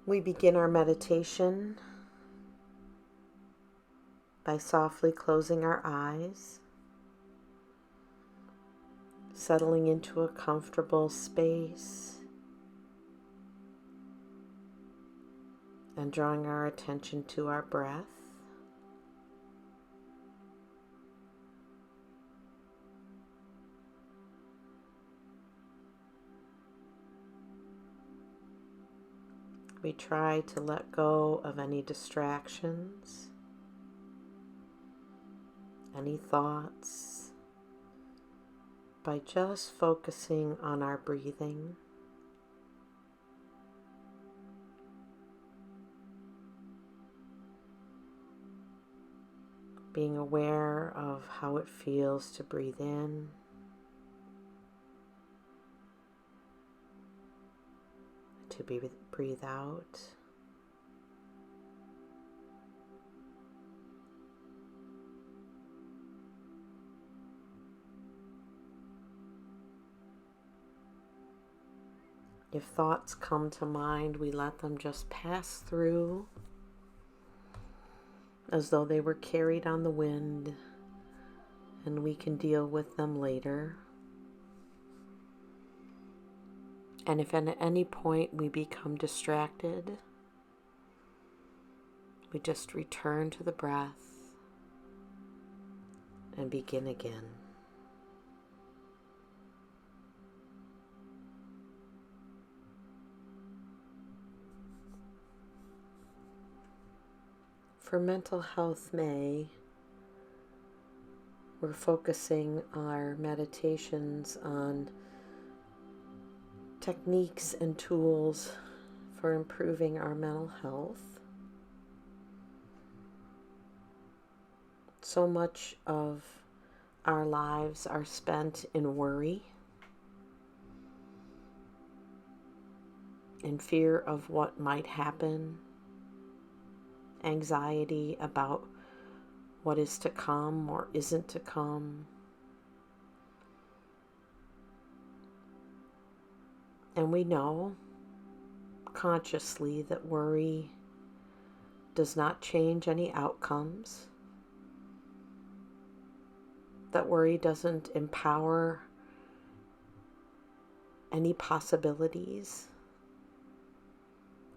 We begin our meditation by softly closing our eyes, settling into a comfortable space, and drawing our attention to our breath. We try to let go of any distractions, any thoughts, by just focusing on our breathing. Being aware of how it feels to breathe in to breathe out. If thoughts come to mind, we let them just pass through as though they were carried on the wind, and we can deal with them later. And if at any point we become distracted, we just return to the breath and begin again. For Mental Health May, we're focusing our meditations on techniques and tools for improving our mental health. So much of our lives are spent in worry, in fear of what might happen, anxiety about what is to come or isn't to come. And we know consciously that worry does not change any outcomes, that worry doesn't empower any possibilities.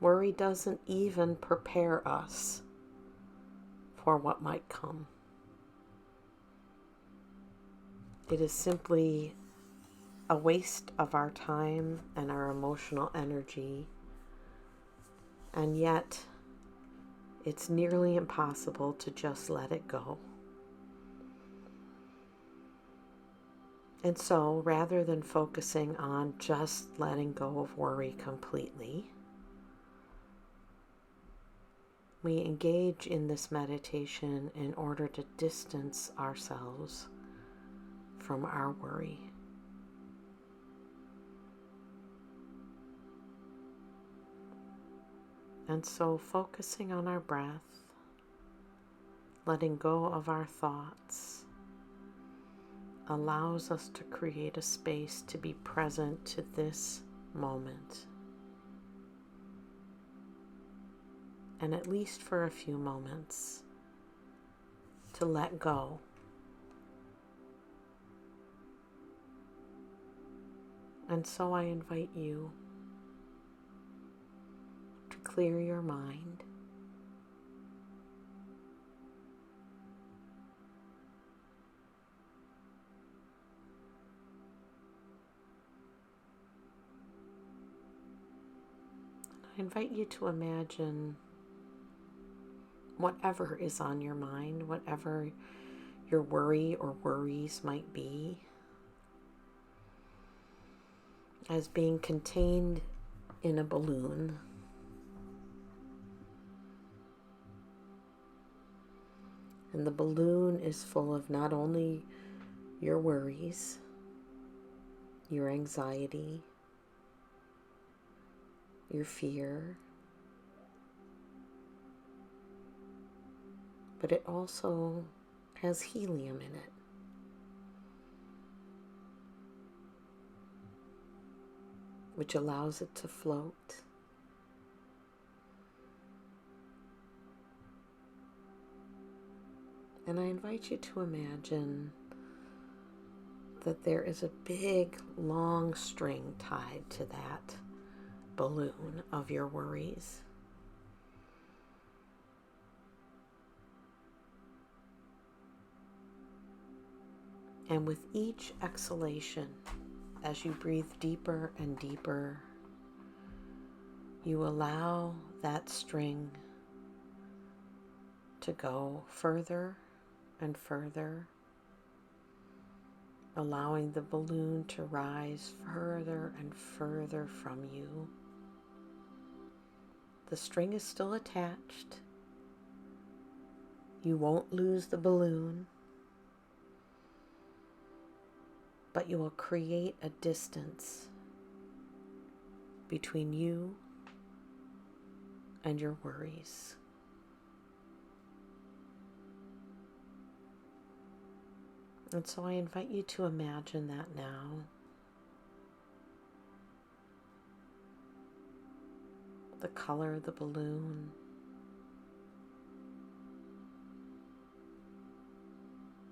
Worry doesn't even prepare us for what might come. It is simply a waste of our time and our emotional energy, and yet it's nearly impossible to just let it go. And so, rather than focusing on just letting go of worry completely, we engage in this meditation in order to distance ourselves from our worry. And so, focusing on our breath, letting go of our thoughts, allows us to create a space to be present to this moment. And at least for a few moments, to let go. And so I invite you to clear your mind, I invite you to imagine whatever is on your mind, whatever your worry or worries might be, as being contained in a balloon. And the balloon is full of not only your worries, your anxiety, your fear, but it also has helium in it. Which allows it to float And I invite you to imagine that there is a big, long string tied to that balloon of your worries. And with each exhalation, as you breathe deeper and deeper, you allow that string to go further and further, allowing the balloon to rise further and further from you. The string is still attached. You won't lose the balloon, but you will create a distance between you and your worries. And so I invite you to imagine that now. The color of the balloon,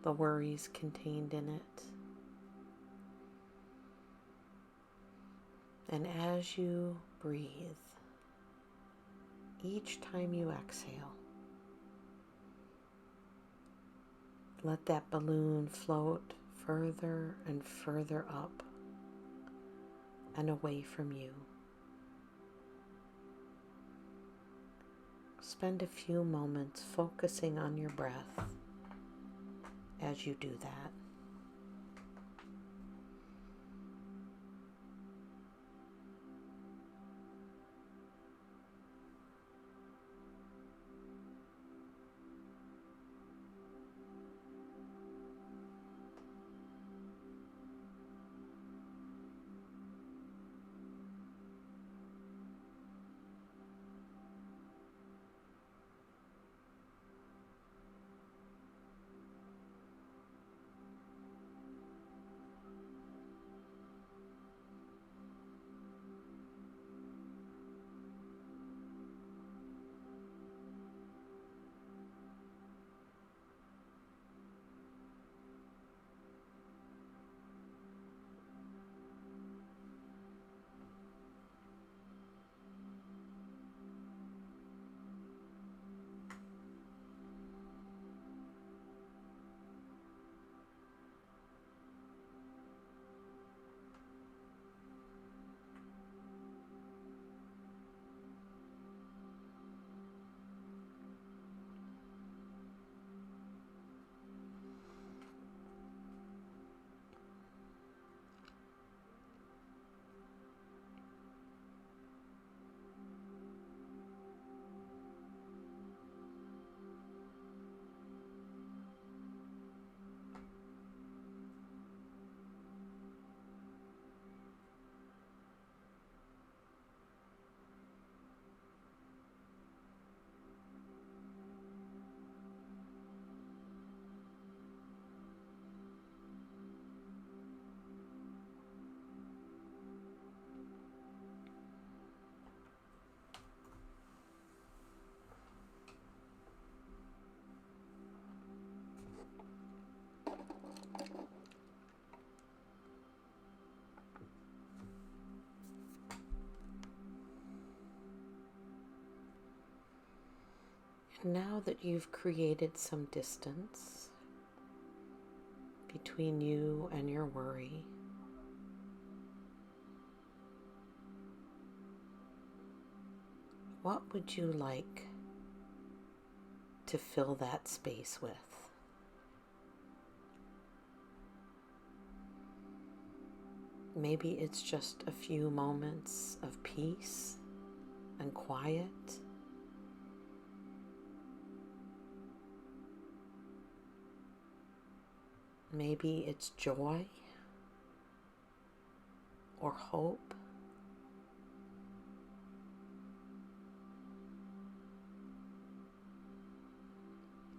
the worries contained in it. And as you breathe, each time you exhale, let that balloon float further and further up and away from you. Spend a few moments focusing on your breath as you do that. And now that you've created some distance between you and your worry, what would you like to fill that space with? Maybe it's just a few moments of peace and quiet. Maybe it's joy or hope.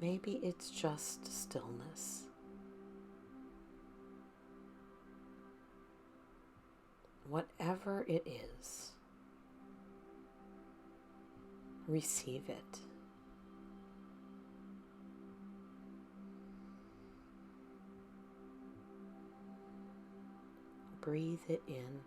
Maybe it's just stillness. Whatever it is, receive it. breathe it in.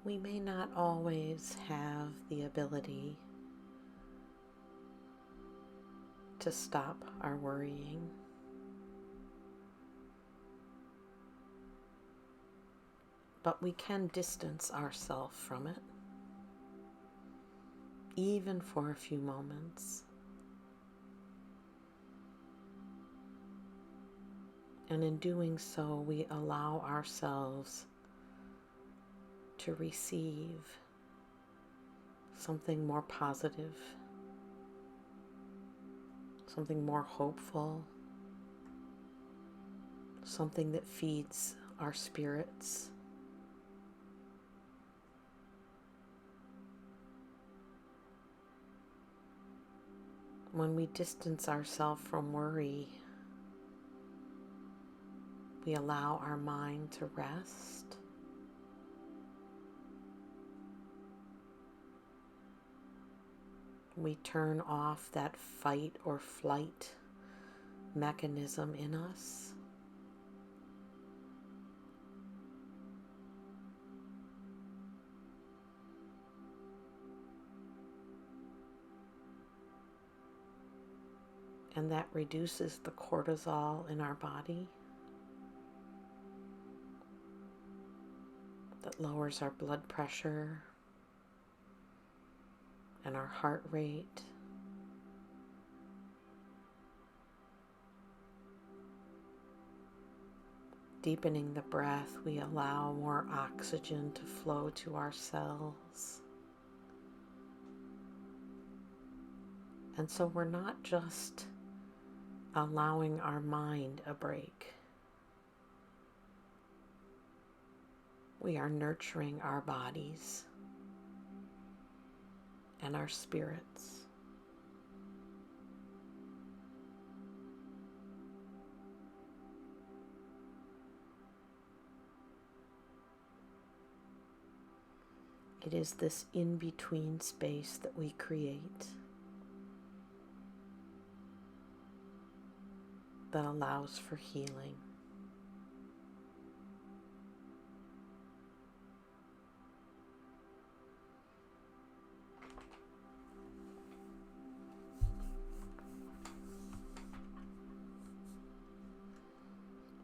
We may not always have the ability to stop our worrying, but we can distance ourselves from it, even for a few moments. And in doing so, we allow ourselves to receive something more positive, something more hopeful, something that feeds our spirits. When we distance ourselves from worry, we allow our mind to rest. We turn off that fight or flight mechanism in us. And that reduces the cortisol in our body. That lowers our blood pressure and our heart rate. Deepening the breath, we allow more oxygen to flow to our cells. And so we're not just allowing our mind a break. We are nurturing our bodies and our spirits. It is this in-between space that we create that allows for healing.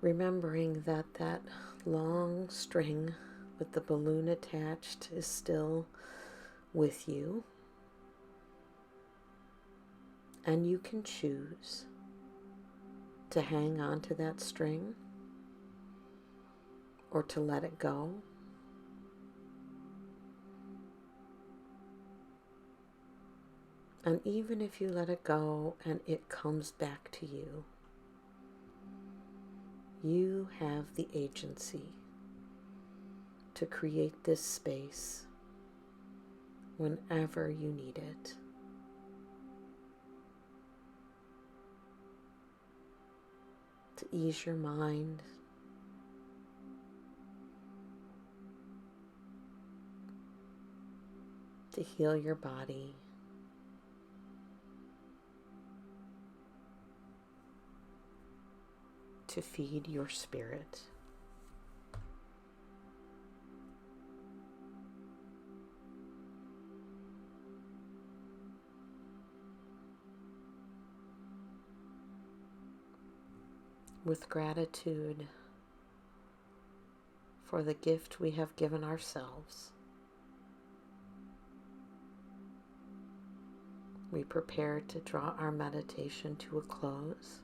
Remembering that that long string with the balloon attached is still with you, and you can choose to hang on to that string or to let it go. And even if you let it go and it comes back to you, you have the agency to create this space whenever you need it. To ease your mind, to heal your body, to feed your spirit. With gratitude for the gift we have given ourselves, we prepare to draw our meditation to a close.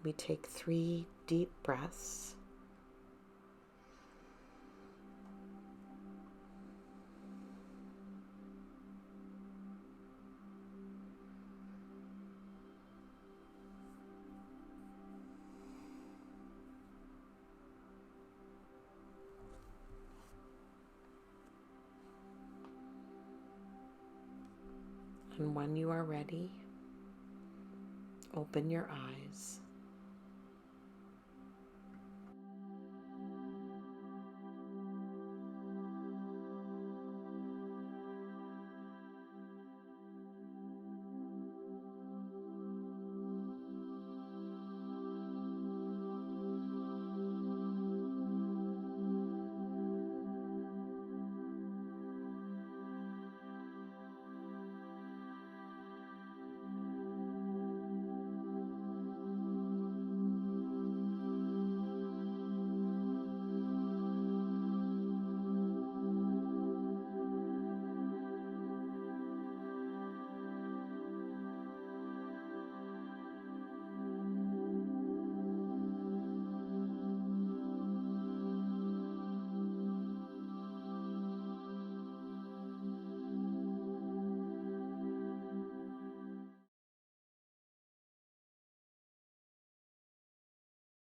We take 3 deep breaths. And when you are ready, open your eyes.